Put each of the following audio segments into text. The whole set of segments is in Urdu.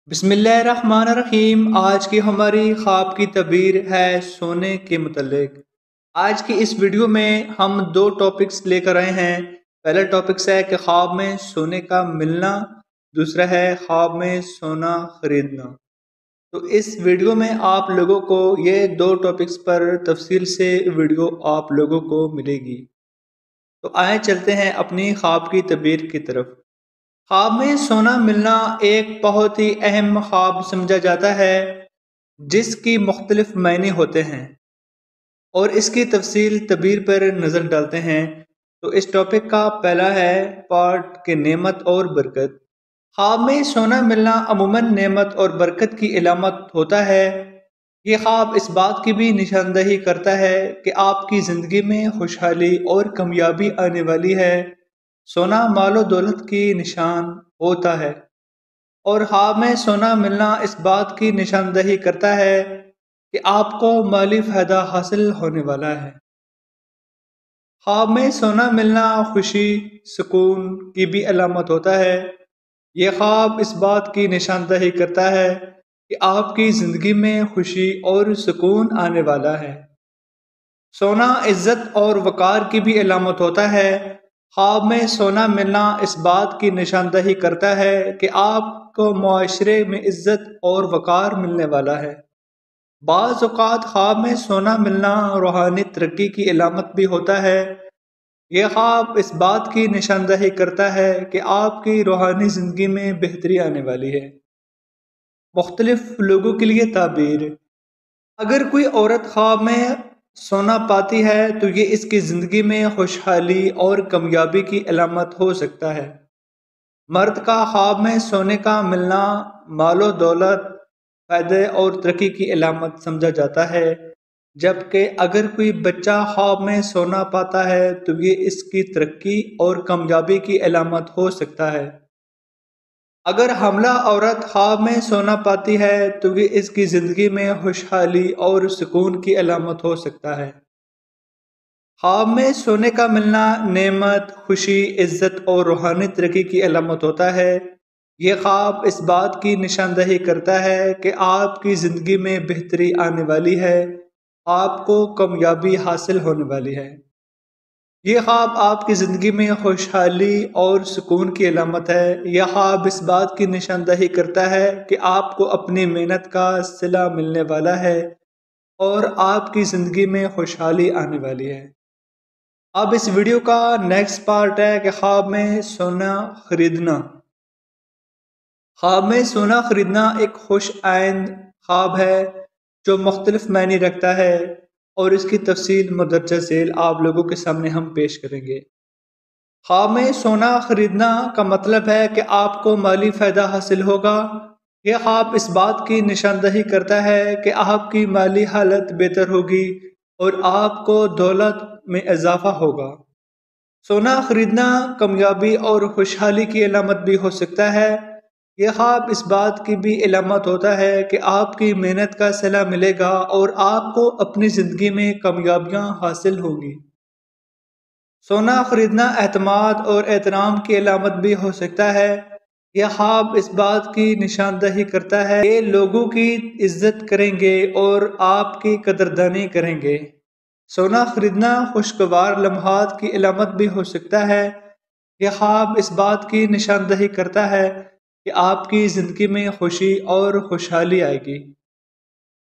بسم اللہ الرحمن الرحیم۔ آج کی ہماری خواب کی تعبیر ہے سونے کے متعلق۔ آج کی اس ویڈیو میں ہم دو ٹاپکس لے کر آئے ہیں۔ پہلا ٹاپکس ہے کہ خواب میں سونے کا ملنا، دوسرا ہے خواب میں سونا خریدنا۔ تو اس ویڈیو میں آپ لوگوں کو یہ دو ٹاپکس پر تفصیل سے ویڈیو آپ لوگوں کو ملے گی۔ تو آئیں چلتے ہیں اپنی خواب کی تعبیر کی طرف۔ خواب میں سونا ملنا ایک بہت ہی اہم خواب سمجھا جاتا ہے جس کی مختلف معنی ہوتے ہیں، اور اس کی تفصیل تعبیر پر نظر ڈالتے ہیں۔ تو اس ٹاپک کا پہلا ہے پارٹ کہ نعمت اور برکت۔ خواب میں سونا ملنا عموماً نعمت اور برکت کی علامت ہوتا ہے۔ یہ خواب اس بات کی بھی نشاندہی کرتا ہے کہ آپ کی زندگی میں خوشحالی اور کامیابی آنے والی ہے۔ سونا مال و دولت کی نشان ہوتا ہے، اور خواب میں سونا ملنا اس بات کی نشاندہی کرتا ہے کہ آپ کو مالی فائدہ حاصل ہونے والا ہے۔ خواب میں سونا ملنا خوشی، سکون کی بھی علامت ہوتا ہے۔ یہ خواب اس بات کی نشاندہی کرتا ہے کہ آپ کی زندگی میں خوشی اور سکون آنے والا ہے۔ سونا عزت اور وقار کی بھی علامت ہوتا ہے۔ خواب میں سونا ملنا اس بات کی نشاندہی کرتا ہے کہ آپ کو معاشرے میں عزت اور وقار ملنے والا ہے۔ بعض اوقات خواب میں سونا ملنا روحانی ترقی کی علامت بھی ہوتا ہے۔ یہ خواب اس بات کی نشاندہی کرتا ہے کہ آپ کی روحانی زندگی میں بہتری آنے والی ہے۔ مختلف لوگوں کے لیے تعبیر۔ اگر کوئی عورت خواب میں سونا پاتی ہے تو یہ اس کی زندگی میں خوشحالی اور کامیابی کی علامت ہو سکتا ہے۔ مرد کا خواب میں سونے کا ملنا مال و دولت، فائدے اور ترقی کی علامت سمجھا جاتا ہے، جبکہ اگر کوئی بچہ خواب میں سونا پاتا ہے تو یہ اس کی ترقی اور کامیابی کی علامت ہو سکتا ہے۔ اگر حاملہ عورت خواب میں سونا پاتی ہے تو یہ اس کی زندگی میں خوشحالی اور سکون کی علامت ہو سکتا ہے۔ خواب میں سونے کا ملنا نعمت، خوشی، عزت اور روحانی ترقی کی علامت ہوتا ہے۔ یہ خواب اس بات کی نشاندہی کرتا ہے کہ آپ کی زندگی میں بہتری آنے والی ہے، آپ کو کامیابی حاصل ہونے والی ہے۔ یہ خواب آپ کی زندگی میں خوشحالی اور سکون کی علامت ہے۔ یہ خواب اس بات کی نشاندہی کرتا ہے کہ آپ کو اپنی محنت کا صلہ ملنے والا ہے اور آپ کی زندگی میں خوشحالی آنے والی ہے۔ اب اس ویڈیو کا نیکسٹ پارٹ ہے کہ خواب میں سونا خریدنا۔ خواب میں سونا خریدنا ایک خوش آئند خواب ہے جو مختلف معنی رکھتا ہے، اور اس کی تفصیل مندرجہ ذیل آپ لوگوں کے سامنے ہم پیش کریں گے۔ خواب میں سونا خریدنا کا مطلب ہے کہ آپ کو مالی فائدہ حاصل ہوگا۔ یہ خواب اس بات کی نشاندہی کرتا ہے کہ آپ کی مالی حالت بہتر ہوگی اور آپ کو دولت میں اضافہ ہوگا۔ سونا خریدنا کامیابی اور خوشحالی کی علامت بھی ہو سکتا ہے۔ یہ خواب اس بات کی بھی علامت ہوتا ہے کہ آپ کی محنت کا صلہ ملے گا اور آپ کو اپنی زندگی میں کامیابیاں حاصل ہوں گی۔ سونا خریدنا اعتماد اور احترام کی علامت بھی ہو سکتا ہے۔ یہ خواب اس بات کی نشاندہی کرتا ہے کہ لوگوں کی عزت کریں گے اور آپ کی قدردانی کریں گے۔ سونا خریدنا خوشگوار لمحات کی علامت بھی ہو سکتا ہے۔ یہ خواب اس بات کی نشاندہی کرتا ہے کہ آپ کی زندگی میں خوشی اور خوشحالی آئے گی۔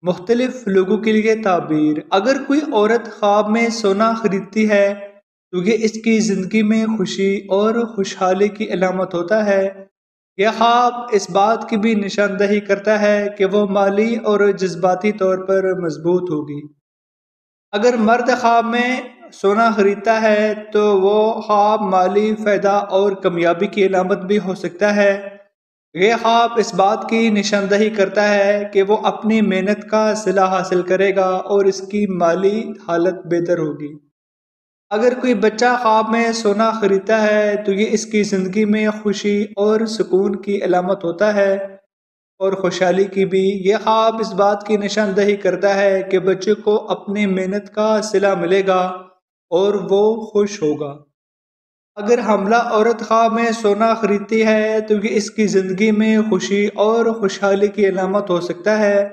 مختلف لوگوں کے لیے تعبیر۔ اگر کوئی عورت خواب میں سونا خریدتی ہے تو یہ اس کی زندگی میں خوشی اور خوشحالی کی علامت ہوتا ہے۔ یہ خواب اس بات کی بھی نشاندہی کرتا ہے کہ وہ مالی اور جذباتی طور پر مضبوط ہوگی۔ اگر مرد خواب میں سونا خریدتا ہے تو وہ خواب مالی فائدہ اور کامیابی کی علامت بھی ہو سکتا ہے۔ یہ خواب اس بات کی نشاندہی کرتا ہے کہ وہ اپنی محنت کا صلہ حاصل کرے گا اور اس کی مالی حالت بہتر ہوگی۔ اگر کوئی بچہ خواب میں سونا خریدتا ہے تو یہ اس کی زندگی میں خوشی اور سکون کی علامت ہوتا ہے، اور خوشحالی کی بھی۔ یہ خواب اس بات کی نشاندہی کرتا ہے کہ بچے کو اپنی محنت کا صلہ ملے گا اور وہ خوش ہوگا۔ اگر حاملہ عورت خواب میں سونا خریدتی ہے تو یہ اس کی زندگی میں خوشی اور خوشحالی کی علامت ہو سکتا ہے۔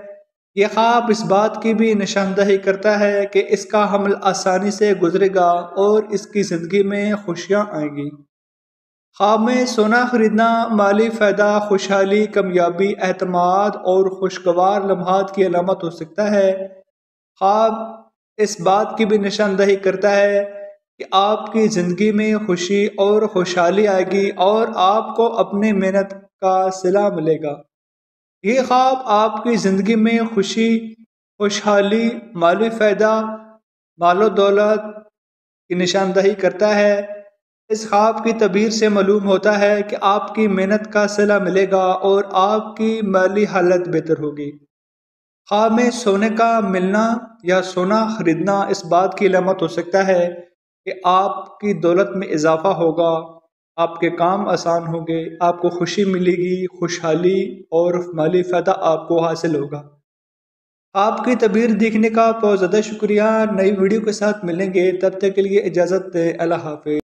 یہ خواب اس بات کی بھی نشاندہی کرتا ہے کہ اس کا حمل آسانی سے گزرے گا اور اس کی زندگی میں خوشیاں آئیں گی۔ خواب میں سونا خریدنا مالی فائدہ، خوشحالی، کامیابی، اعتماد اور خوشگوار لمحات کی علامت ہو سکتا ہے۔ خواب اس بات کی بھی نشاندہی کرتا ہے کہ آپ کی زندگی میں خوشی اور خوشحالی آئے گی اور آپ کو اپنی محنت کا صلہ ملے گا۔ یہ خواب آپ کی زندگی میں خوشی، خوشحالی، مالی فائدہ، مال و دولت کی نشاندہی کرتا ہے۔ اس خواب کی تعبیر سے معلوم ہوتا ہے کہ آپ کی محنت کا صلہ ملے گا اور آپ کی مالی حالت بہتر ہوگی۔ خواب میں سونے کا ملنا یا سونا خریدنا اس بات کی علامت ہو سکتا ہے کہ آپ کی دولت میں اضافہ ہوگا، آپ کے کام آسان ہوں گے، آپ کو خوشی ملے گی، خوشحالی اور مالی فائدہ آپ کو حاصل ہوگا۔ آپ کی تعبیر دیکھنے کا بہت زیادہ شکریہ۔ نئی ویڈیو کے ساتھ ملیں گے، تب تک کے لیے اجازت دیں۔ اللہ حافظ۔